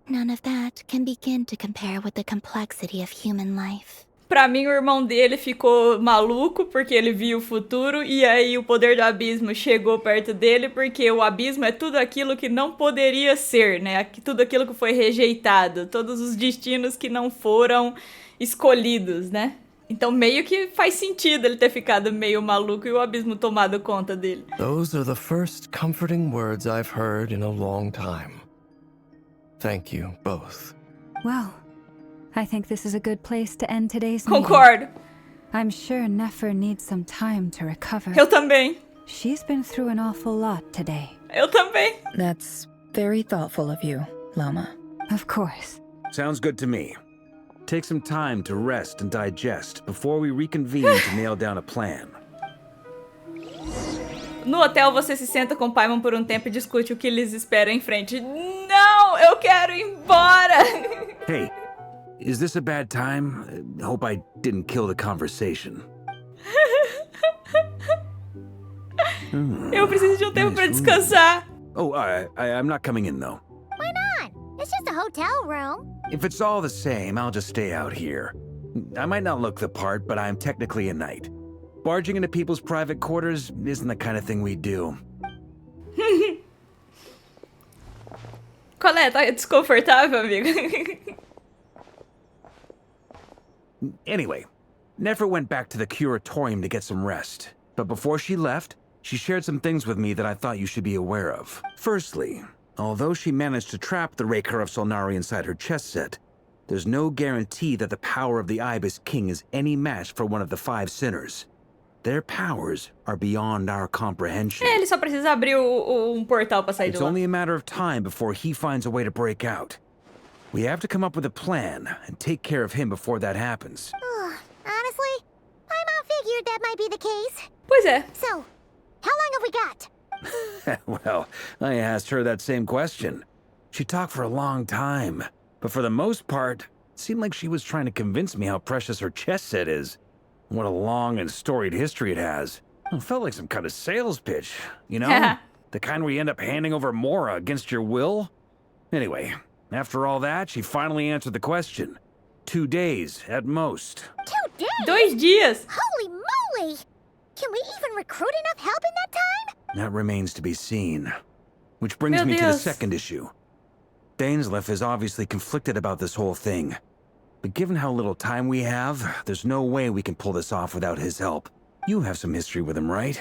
none of that can begin to compare with the complexity of human life. Pra mim, o irmão dele ficou maluco porque ele viu o futuro e aí o poder do abismo chegou perto dele porque o abismo é tudo aquilo que não poderia ser, né? Tudo aquilo que foi rejeitado, todos os destinos que não foram escolhidos, né? Então meio que faz sentido ele ter ficado meio maluco e o abismo tomado conta dele. Those are the first comforting words I've heard in a long time. Thank you both. Well, I think this is a good place to end today's meeting. Concordo. I'm sure Nefer needs some time to recover. Eu também. She's been through an awful lot today. Eu também. That's very thoughtful of you, Lama. Of course. Sounds good to me. Take some time to rest and digest before we reconvene to nail down a plan. No hotel, você se senta com Paimon por um tempo e discute o que lhes espera em frente. Não, eu quero ir embora. Hey, is this a bad time? Hope I didn't kill the conversation. Eu preciso de um tempo pra descansar. Oh, I'm not coming in though. Why not? It's just a hotel room. If it's all the same, I'll just stay out here. I might not look the part, but I'm technically a knight. Barging into people's private quarters isn't the kind of thing we do. Qual é? Tá desconfortável, amigo? Anyway, Nefer went back to the curatorium to get some rest. But before she left, she shared some things with me that I thought you should be aware of. Firstly, although she managed to trap the Rayhir of Solnari inside her chess set, there's no guarantee that the power of the Ibis King is any match for one of the 5 sinners. Their powers are beyond our comprehension. Ele só precisa abrir portal pra sair de It's lá. only a matter of time before he finds a way to break out. We have to come up with a plan and take care of him before that happens. Honestly, my mom figured that might be the case. Pois é. So, how long have we got? Well, I asked her that same question. She talked for a long time, but for the most part, it seemed like she was trying to convince me how precious her chess set is. What a long and storied history it has. It felt like some kind of sales pitch, you know? The kind where you end up handing over Mora against your will. Anyway, after all that, she finally answered the question. 2 days, at most. 2 days? 2 dias. Holy moly! Can we even recruit enough help in that time? That remains to be seen. Which brings me to the second issue. Dainsleif is obviously conflicted about this whole thing. But given how little time we have, there's no way we can pull this off without his help. You have some history with him, right?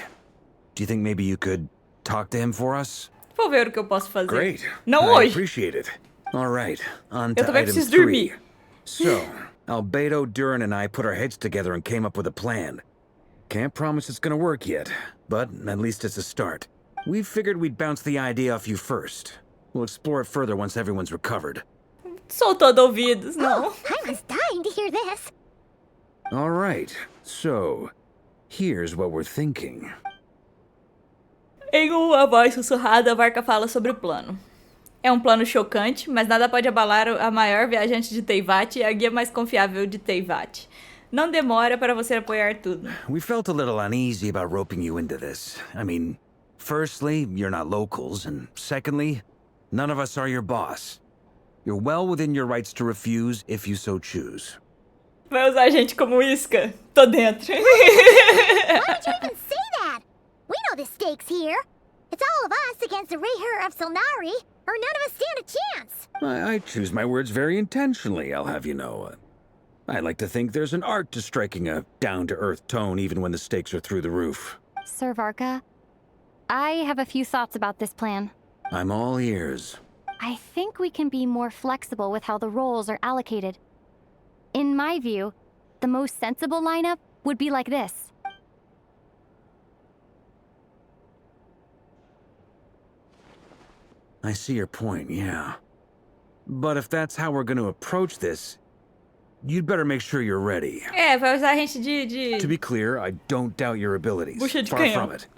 Do you think maybe you could talk to him for us? Vou ver o que eu posso fazer. Great. Não I hoje. appreciate it. All right, on to Eu também item preciso 3. dormir. So, Albedo, Durin, and I put our heads together and came up with a plan. Can't promise it's gonna work yet, but at least it's a start. We figured we'd bounce the idea off you first. We'll explore it further once everyone's recovered. Sou todo ouvidos, não. I was dying to hear this. All right, so here's what we're thinking. Em uma voz sussurrada, a Varka fala sobre o plano. É um plano chocante, mas nada pode abalar a maior viajante de Teyvat e a guia mais confiável de Teyvat. Não demora para você apoiar tudo. We felt a little uneasy about roping you into this. I mean, firstly, you're not locals, and secondly, none of us are your boss. You're well within your rights to refuse if you so choose. Vai usar a gente como isca? Tô dentro. Why did you even say that? We know the stakes here. It's all of us against the Rayher of Solnari, or none of us stand a chance. I choose my words very intentionally, I'll have you know. I like to think there's an art to striking a down-to-earth tone even when the stakes are through the roof. Sir Varka, I have a few thoughts about this plan. I'm all ears. I think we can be more flexible with how the roles are allocated. In my view, the most sensible lineup would be like this. I see your point, yeah. But if that's how we're going to approach this, you'd better make sure you're ready. É, vai usar a gente de... To be clear, I don't doubt your abilities. Bucha de Far canhão. from it.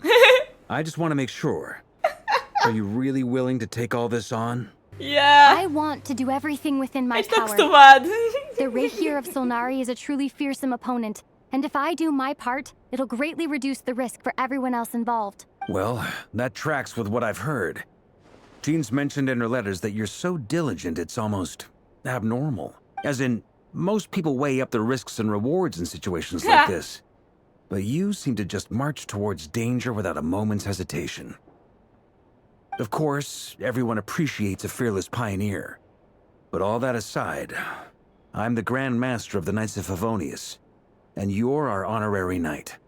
I just want to make sure. Are you really willing to take all this on? Yeah. I want to do everything within my Tô power. acostumado. The Rayher of Solnari is a truly fearsome opponent, and if I do my part, it'll greatly reduce the risk for everyone else involved. Well, that tracks with what I've heard. Jean's mentioned in her letters that you're so diligent it's almost abnormal. As in, most people weigh up the risks and rewards in situations like this. But you seem to just march towards danger without a moment's hesitation. Of course, everyone appreciates a fearless pioneer. But all that aside, I'm the Grand Master of the Knights of Favonius, and you're our honorary knight.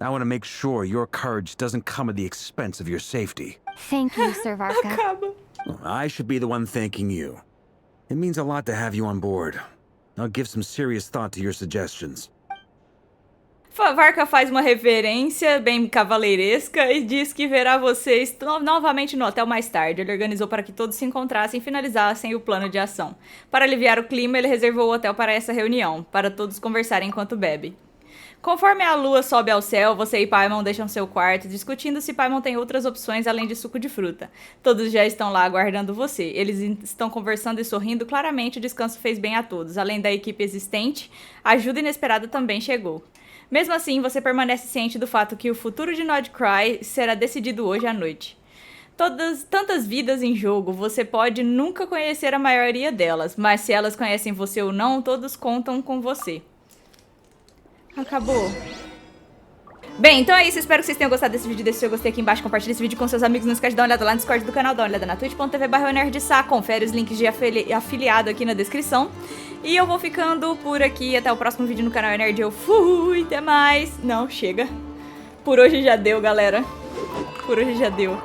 I want to make sure your courage doesn't come at the expense of your safety. Thank you, Sir Varka. I should be the one thanking you. It means a lot to have you on board. I'll give some serious thought to your suggestions. Varka faz uma reverência bem cavaleiresca e diz que verá vocês novamente no hotel mais tarde. Ele organizou para que todos se encontrassem e finalizassem o plano de ação. Para aliviar o clima, ele reservou o hotel para essa reunião, para todos conversarem enquanto bebem. Conforme a lua sobe ao céu, você e Paimon deixam seu quarto, discutindo se Paimon tem outras opções além de suco de fruta. Todos já estão lá aguardando você. Eles estão conversando e sorrindo. Claramente, o descanso fez bem a todos. Além da equipe existente, a ajuda inesperada também chegou. Mesmo assim, você permanece ciente do fato que o futuro de Nod-Krai será decidido hoje à noite. Tantas vidas em jogo, você pode nunca conhecer a maioria delas, mas se elas conhecem você ou não, todos contam com você. Acabou. Bem, então é isso. Espero que vocês tenham gostado desse vídeo. Deixe seu gostei aqui embaixo, compartilhe esse vídeo com seus amigos. Não esquece de dar uma olhada lá no Discord do canal, dá uma olhada na twitch.tv/nerdsa. Confere os links de afiliado aqui na descrição. E eu vou ficando por aqui. Até o próximo vídeo no canal Nerd. Eu fui, até mais. Não, chega. Por hoje já deu, galera. Por hoje já deu.